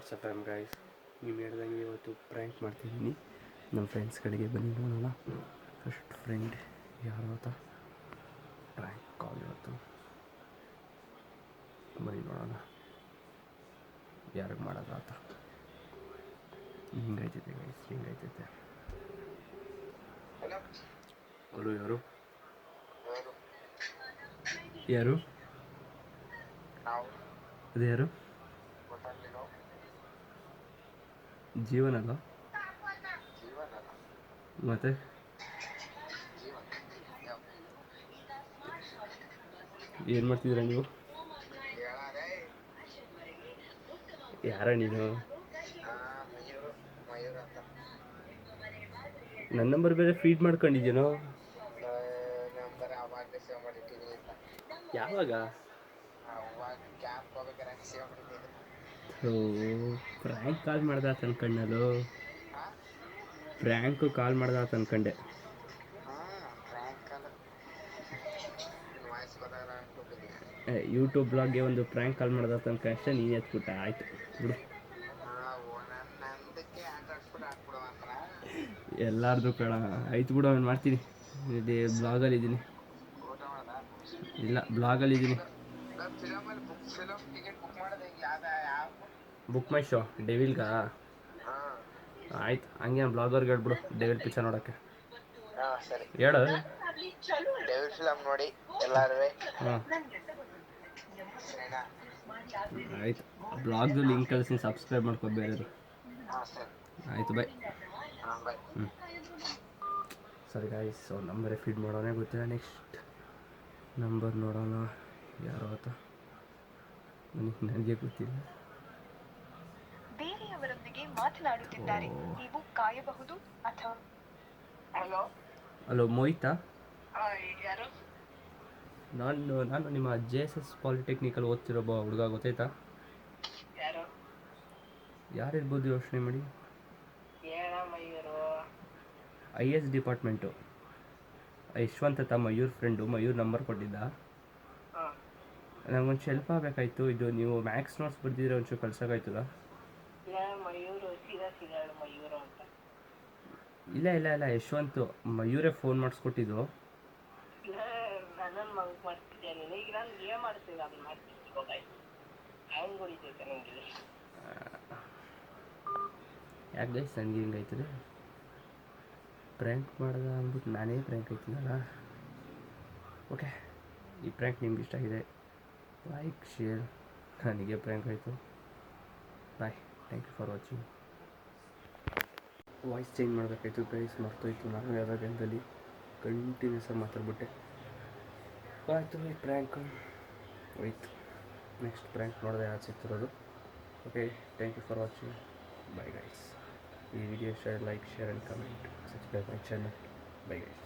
WhatsApp am guys, ನೀವು ಹೇಳ್ದಂಗೆ ಇವತ್ತು ಪ್ರ್ಯಾಂಕ್ ಮಾಡ್ತಿದ್ದೀನಿ. ನಮ್ಮ ಫ್ರೆಂಡ್ಸ್ ಕಡೆಗೆ ಬನ್ನಿ ನೋಡೋಣ. ಫಸ್ಟ್ ಫ್ರೆಂಡ್ ಯಾರು ಅಂತ ಪ್ರ್ಯಾಂಕ್ ಕಾಲ್ ಇವತ್ತು ಬನ್ನಿ ನೋಡೋಣ ಯಾರಿಗೆ ಮಾಡೋದ ಅಂತ. ಹಿಂಗೈತೈತೆ ಗೈಸ್, ಹಿಂಗೈತೈತೆ. ಹಲೋ, ಯಾರು ಯಾರು ಅದೇ ಯಾರು? ಜೀವನ ಅಲ್ಲ ಮತ್ತೆ? ಏನು ಮಾಡ್ತಿದ್ದೀರಾ ನೀವು? ಯಾರ ನೀನು? ನನ್ನ ನಂಬರ್ ಬೇರೆ ಫೀಡ್ ಮಾಡ್ಕೊಂಡಿದ್ದೀನೋ? ಯಾವಾಗ? ಪ್ರ್ಯಾಂಕ್ ಕಾಲ್ ಮಾಡ್ದ ಅನ್ಕಂಡಲು. ಪ್ರ್ಯಾಂಕು ಕಾಲ್ ಮಾಡ್ದ ಅನ್ಕಂಡೆ. ಯೂಟ್ಯೂಬ್ ಬ್ಲಾಗ್ಗೆ ಒಂದು ಪ್ರ್ಯಾಂಕ್ ಕಾಲ್ ಮಾಡ್ದ ಅನ್ಕ ಅಷ್ಟೇ, ನೀನು ಎತ್ಬಿಟ್ಟ. ಆಯ್ತು ಬಿಡು, ಎಲ್ಲಾರ್ದು ಕಣ. ಆಯ್ತು ಬಿಡು, ಅವ್ನು ಮಾಡ್ತೀನಿ. ಇಲ್ಲಿ ಬ್ಲಾಗಲ್ಲಿದ್ದೀನಿ. ಇಲ್ಲ, ಬ್ಲಾಗಲ್ಲಿದ್ದೀನಿ. ಬುಕ್ ಮೈ ಶೋ ಡೆವಿಲ್ಗಾ? ಆಯ್ತು, ಹಂಗೆ ಬ್ಲಾಗರ್ಗೆ ಹೇಳ್ಬಿಡು ಡೆವಿಲ್ ಪಿಕ್ಚರ್ ನೋಡೋಕ್ಕೆ. ಹೇಳು. ಡೆವಿಲ್ ಫಿಲಮ್ ನೋಡಿ ಎಲ್ಲಾರು. ಹಾಂ ಆಯ್ತು, ಬ್ಲಾಗ್ದು ಲಿಂಕ್ ಕಳಿಸಿ, ಸಬ್ಸ್ಕ್ರೈಬ್ ಮಾಡ್ಕೊ ಬೇರೆದು. ಆಯಿತು, ಬಾಯ್. ಹ್ಞೂ ಸರಿ ಗಾಯ್ಸ್, ಅವ್ರ ನಂಬರೇ ಫೀಡ್ ಮಾಡೋಣ. ಗೊತ್ತಿಲ್ಲ, ನೆಕ್ಸ್ಟ್ ನಂಬರ್ ನೋಡೋಣ ಯಾರು ಆತ. ನನಗೆ ಗೊತ್ತಿಲ್ಲ. ಬೇರೆಯವರೊಂದಿಗೆ ಮಾತನಾಡುತ್ತಿದ್ದಾರೆ, ನೀವು ಕಾಯಬಹುದು ಅಥವಾ. ಹಲೋ ಮೋಹಿತಾ? ಯಾರು? ನಾನು ನಿಮ್ಮ JSS ಪಾಲಿಟೆಕ್ನಿಕಲ್ಲಿ ಓದ್ತಿರೋ ಹುಡುಗ, ಗೊತ್ತಾಯ್ತಾ? ಯಾರು? ಯಾರಿರ್ಬೋದು ಯೋಚನೆ ಮಾಡಿ. ಮಯೂರು. IS department. ಯಶವಂತ್ ಅಂತ ಮಯೂರ್ ಫ್ರೆಂಡು. ಮಯೂರ್ ನಂಬರ್ ಕೊಟ್ಟಿದ್ದ. ನನಗೊಂದು ಹೆಲ್ಪ್ ಆಗಬೇಕಾಯ್ತು. ಇದು ನೀವು ಮ್ಯಾಕ್ಸ್ ನೋಟ್ಸ್ ಬರ್ದಿದ್ರೆ ಒಂಚೂರು ಕಳ್ಸೋಕ್ಕಾಯ್ತದ? ಮಯೂರು ಸಿಗಾಳು ಮಯೂರು ಅಂತ. ಇಲ್ಲ ಯಶವಂತ್. ಮಯೂರೇ ಫೋನ್ ಮಾಡಿಸ್ಕೊಟ್ಟಿದ್ದು. ನನ್ನನ್ನು ಮಂಕ್ ಮಾಡ್ತಿದ್ದೆ ನೀನು. ಈಗ ನಾನು ಏನು ಮಾಡ್ತಿದ್ದೆ ಅದನ್ನ ಮಾಡ್ತಿದ್ದೆ. ಹೋಗಾಯ್ತು, ಹ್ಯಾಂಗ್ ಹೊಡಿತೈತೆ ನನಗೆ. ಯಾಕೆ ಗೈಸ್ ನನಗೆ ಹಿಂಗಾಯ್ತದೆ? ಪ್ರ್ಯಾಂಕ್ ಮಾಡ್ದೆ ಅಂದ್ಬಿಟ್ಟು ನಾನೇ ಪ್ರ್ಯಾಂಕ್ ಆಯ್ತೀನಲ್ಲ. ಓಕೆ, ಈ ಪ್ರ್ಯಾಂಕ್ ನಿಮ್ಗೆ ಇಷ್ಟ ಆಗಿದೆ, ಲೈಕ್ ಶೇರ್. ನನಗೆ ಪ್ರ್ಯಾಂಕ್ ಆಯಿತು. Bye, thank you for watching. Voice change ಮಾಡಬೇಕಾಯ್ತು ಗೈಸ್, ಮರ್ತೋಯ್ತು. ನಾನು ಯಾವುದೋ ಗಂಟಲ್ಲಿ ಕಂಟಿನ್ಯೂಸ್ ಆಗಿ ಮಾತಾಡ್ಬಿಟ್ಟೆ. ಆಯಿತು, ಈ ಪ್ರ್ಯಾಂಕ್ ಹೋಯ್ತು. ನೆಕ್ಸ್ಟ್ ಪ್ರ್ಯಾಂಕ್ ನೋಡಿದೆ ಯಾರು ಸಿಗ್ತಿರೋದು. Okay, thank you for watching. Bye guys. ಈ ವಿಡಿಯೋ ಇಷ್ಟ, like share and comment, subscribe my channel. Bye guys.